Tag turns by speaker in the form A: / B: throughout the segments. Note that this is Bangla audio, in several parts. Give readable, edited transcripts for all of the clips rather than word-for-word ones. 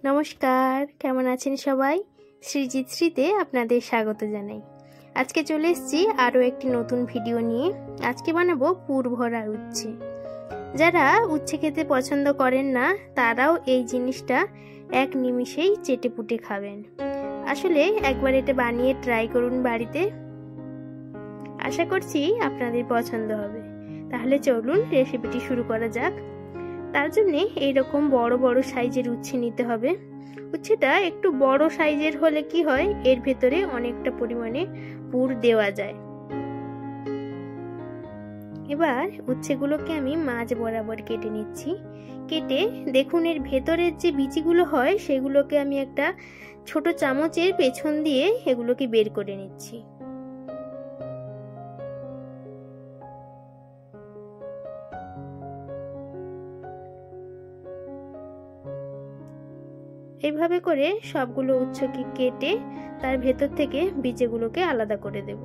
A: নমস্কার, কেমন আছেন সবাই? সৃজিতশ্রীতে আপনাদের স্বাগত জানাই। আজকে চলে এসেছি আরও একটি নতুন ভিডিও নিয়ে। আজকে বানাবো পুর ভরা উচ্ছে। যারা উচ্ছে খেতে পছন্দ করেন না তারাও এই জিনিসটা এক নিমিষেই চেটেপুটে খাবেন। আসলে একবার এটা বানিয়ে ট্রাই করুন বাড়িতে, আশা করছি আপনাদের পছন্দ হবে। তাহলে চলুন রেসিপিটি শুরু করা যাক। তার জন্যে এইরকম বড় বড় সাইজের উচ্ছে নিতে হবে। উচ্ছেটা একটু বড় সাইজের হলে কি হয়, এর ভেতরে অনেকটা পরিমাণে পুর দেওয়া যায়। এবার উচ্ছেগুলোকে আমি মাঝ বরাবর কেটে নিচ্ছি। কেটে দেখুন এর ভেতরের যে বিচিগুলো হয় সেগুলোকে আমি একটা ছোট চামচের পেছন দিয়ে এগুলোকে বের করে নিচ্ছি। এইভাবে করে সবগুলো উচ্ছকে কেটে তার ভেতর থেকে বীজগুলোকে আলাদা করে দেব।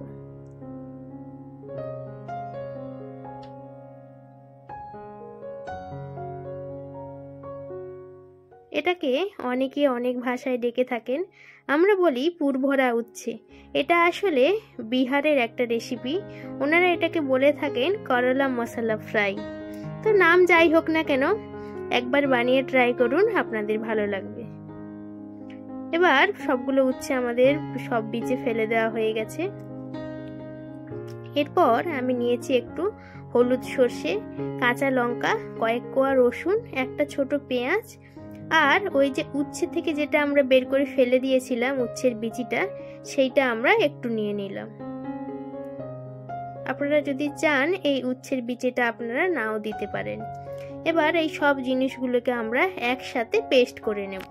A: এটাকে অনেকে অনেক ভাষায় ডেকে থাকেন, আমরা বলি পুর ভরা উচ্ছে। এটা আসলে বিহারের একটা রেসিপি, ওনারা এটাকে বলে থাকেন করলা মশলা ফ্রাই। তো নাম যাই হোক না কেন, একবার বানিয়ে ট্রাই করুন, আপনাদের ভালো লাগবে। এবার সবগুলো উচ্ছে আমাদের সব বীজে ফেলে দেওয়া হয়ে গেছে। এরপর আমি নিয়েছি একটু হলুদ, সর্ষে, কাঁচা লঙ্কা, কয়েক কোয়া রসুন, একটা ছোট পেঁয়াজ, আর ওই যে উচ্ছে থেকে যেটা আমরা বের করে ফেলে দিয়েছিলাম উচ্ছের বিচিটা, সেইটা আমরা একটু নিয়ে নিলাম। আপনারা যদি চান এই উচ্ছের বিচিটা আপনারা নাও দিতে পারেন। এবার এই সব জিনিসগুলোকে আমরা একসাথে পেস্ট করে নেব।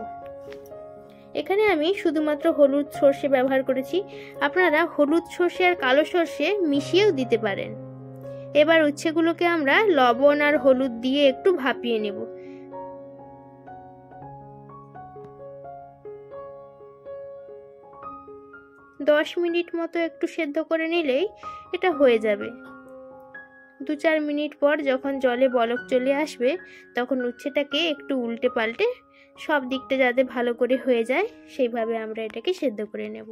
A: এখানে আমি শুধুমাত্র হলুদ সর্ষে ব্যবহার করেছি, আপনারা হলুদ সর্ষে আর কালো সর্ষে মিশিয়েও দিতে পারেন। এবার উচ্ছেগুলোকে আমরা লবণ আর হলুদ দিয়ে একটু ভাপিয়ে নেব। দশ মিনিট মতো একটু সেদ্ধ করে নিলেই এটা হয়ে যাবে। 2-4 মিনিট পর যখন জলে বলক চলে আসবে তখন উচ্ছেটাকে একটু উল্টে পাল্টে সব দিকটা যাতে ভালো করে হয়ে যায় সেইভাবে আমরা এটাকে সেদ্ধ করে নেব।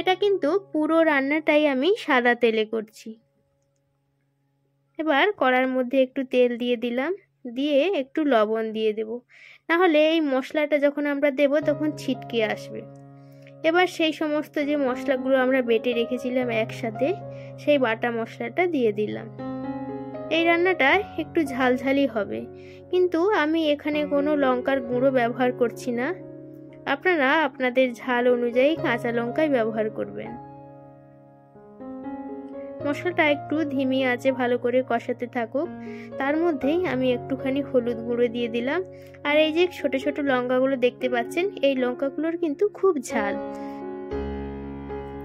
A: এটা কিন্তু পুরো রান্নাটাই আমি সাদা তেলে করছি। এবার কড়ার মধ্যে একটু তেল দিয়ে দিলাম, দিয়ে একটু লবণ দিয়ে দেব, না হলে এই মশলাটা যখন আমরা দেব তখন ছিটকে আসবে। এবার সেই সমস্ত যে মশলাগুলো আমরা বেটে রেখেছিলাম একসাথে, সেই বাটা মশলাটা দিয়ে দিলাম। এই রান্নাটা একটু ঝালঝালি হবে, কিন্তু আমি এখানে কোনো লঙ্কার গুঁড়ো ব্যবহার করছি না। আপনারা আপনাদের ঝাল অনুযায়ী কাঁচা লঙ্কাই ব্যবহার করবেন। মশলাটা একটু ধিমি আঁচে ভালো করে কষাতে থাকুক। তার মধ্যেই আমি একটুখানি হলুদ গুঁড়ো দিয়ে দিলাম। আর এই যে ছোট ছোট লঙ্কাগুলো দেখতে পাচ্ছেন, এই লঙ্কাগুলোর কিন্তু খুব ঝাল।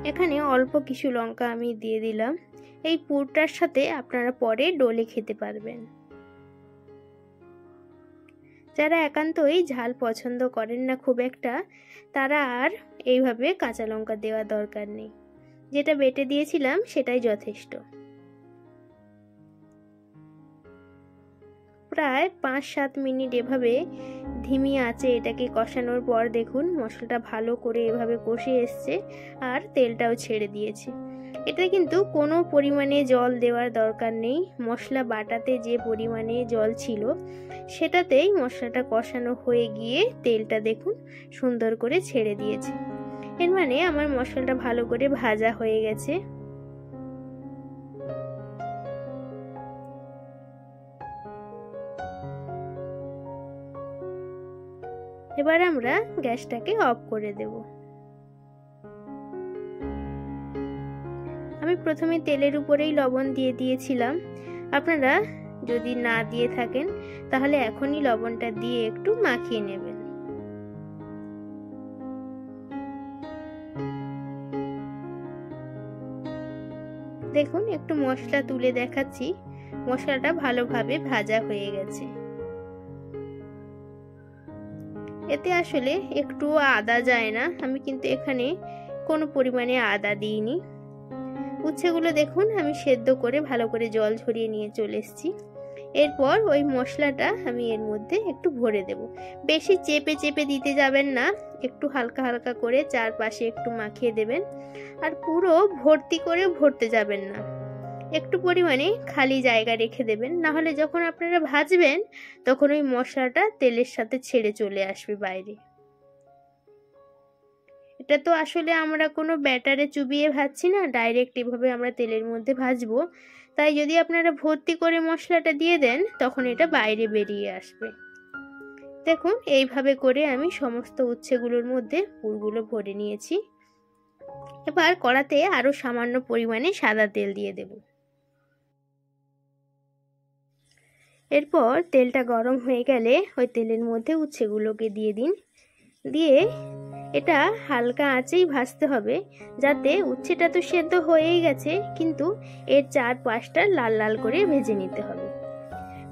A: এখানে অল্প কিছু লঙ্কা আমি দিয়ে দিলাম। এই পুরটার সাথে আপনারা পরে ডলে খেতে পারবেন। যারা একান্তই ঝাল পছন্দ করেন না খুব একটা, তারা আর এইভাবে কাঁচা লঙ্কা দেওয়ার দরকার নেই, যেটা বেটে দিয়েছিলাম সেটাই যথেষ্ট। প্রায় 5-7 মিনিট এভাবে ধিমি আঁচে এটাকে কষানোর পর দেখুন মশলাটা ভালো করে এভাবে কষে এসছে আর তেলটাও ছেড়ে দিয়েছে। এটা কিন্তু কোনো পরিমাণে জল দেওয়ার দরকার নেই। মশলা বাটাতে যে পরিমাণে জল ছিল সেটাতেই মশলাটা কষানো হয়ে গিয়ে তেলটা দেখুন সুন্দর করে ছেড়ে দিয়েছে। এর মানে আমার মশলাটা ভালো করে ভাজা হয়ে গেছে। এবার আমরা গ্যাসটাকে অফ করে দেব। আমি প্রথমে তেলের উপরেই লবণ দিয়ে দিয়েছিলাম, আপনারা যদি না দিয়ে থাকেন তাহলে এখনই লবণটা দিয়ে একটু মাখিয়ে নেবেন। দেখুন একটু মশলা তুলে দেখাচ্ছি, মশলাটা ভালোভাবে ভাজা হয়ে গেছে। এতে আসলে একটু আদা যায় না, আমি কিন্তু এখানে কোনো পরিমাণে আদা দিইনি। উচ্ছেগুলো দেখুন আমি সেদ্ধ করে ভালো করে জল ঝরিয়ে নিয়ে চলে এসেছি। এরপর ওই মশলাটা আমি এর মধ্যে একটু ভরে দেব। বেশি চেপে চেপে দিতে যাবেন না, একটু হালকা হালকা করে চারপাশে একটু মাখিয়ে দেবেন। আর পুরো ভর্তি করে ভরতে যাবেন না, একটু পরিমাণে খালি জায়গা রেখে দেবেন, না হলে যখন আপনারা ভাজবেন তখন ওই মশলাটা তেলের সাথে ছেড়ে চলে আসবে বাইরে। এটা তো আসলে আমরা কোনো ব্যাটারে চুবিয়ে ভাজছি না, ডাইরেক্ট এভাবে আমরা তেলের মধ্যে ভাজবো। তাই যদি আপনারা ভর্তি করে মশলাটা দিয়ে দেন তখন এটা বাইরে বেরিয়ে আসবে। দেখুন এইভাবে করে আমি সমস্ত উচ্ছেগুলোর মধ্যে পুরগুলো ভরে নিয়েছি। এবার কড়াতে আরো সামান্য পরিমাণে সাদা তেল দিয়ে দেব। এরপর তেলটা গরম হয়ে গেলে ওই তেলের মধ্যে উচ্ছেগুলোকে দিয়ে দিন। দিয়ে এটা হালকা আঁচেই ভাজতে হবে, যাতে উচ্ছেটা তো সেদ্ধ হয়েই গেছে কিন্তু এর চারপাশটা লাল লাল করে ভেজে নিতে হবে।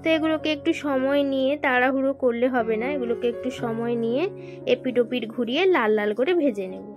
A: তো এগুলোকে একটু সময় নিয়ে, তাড়াহুড়ো করলে হবে না, এগুলোকে একটু সময় নিয়ে এপিট ওপিট ঘুরিয়ে লাল লাল করে ভেজে নেব।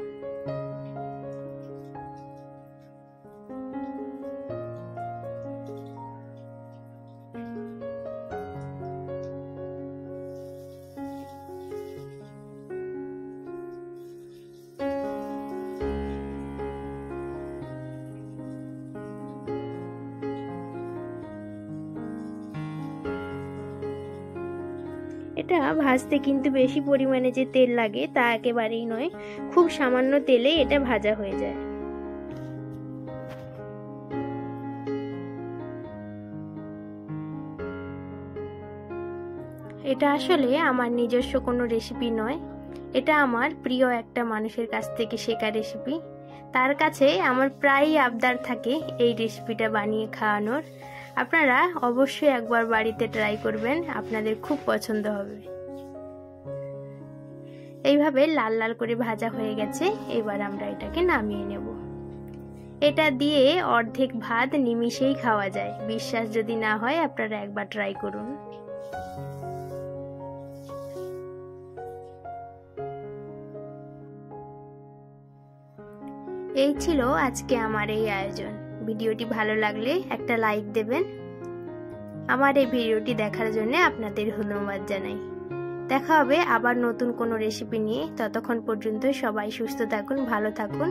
A: এটা ভাজতে কিন্তু বেশি পরিমাণে যে তেল লাগে তা একেবারেই নয়, খুব সামান্য তেলে এটা ভাজা হয়ে যায়। এটা আসলে আমার নিজস্ব কোনো রেসিপি নয়, এটা আমার প্রিয় একটা মানুষের কাছ থেকে শেখা রেসিপি। তার কাছে আমার প্রায়ই আবদার থাকে এই রেসিপিটা বানিয়ে খাওয়ানোর। আপনারা অবশ্যই একবার বাড়িতে ট্রাই করবেন, আপনাদের খুব পছন্দ হবে। এইভাবে লাল লাল করে ভাজা হয়ে গেছে, এবার আমরা এটাকে নামিয়ে নেব। এটা দিয়ে অর্ধেক ভাত নিমিষেই খাওয়া যায়। বিশ্বাস যদি না হয় আপনারা একবার ট্রাই করুন। এই ছিল আজকে আমার এই আয়োজন। ভিডিওটি ভালো লাগলে একটা লাইক দেবেন। আমার এই ভিডিওটি দেখার জন্য আপনাদের ধন্যবাদ জানাই। দেখা হবে আবার নতুন কোনো রেসিপি নিয়ে। ততক্ষণ পর্যন্ত সবাই সুস্থ থাকুন, ভালো থাকুন।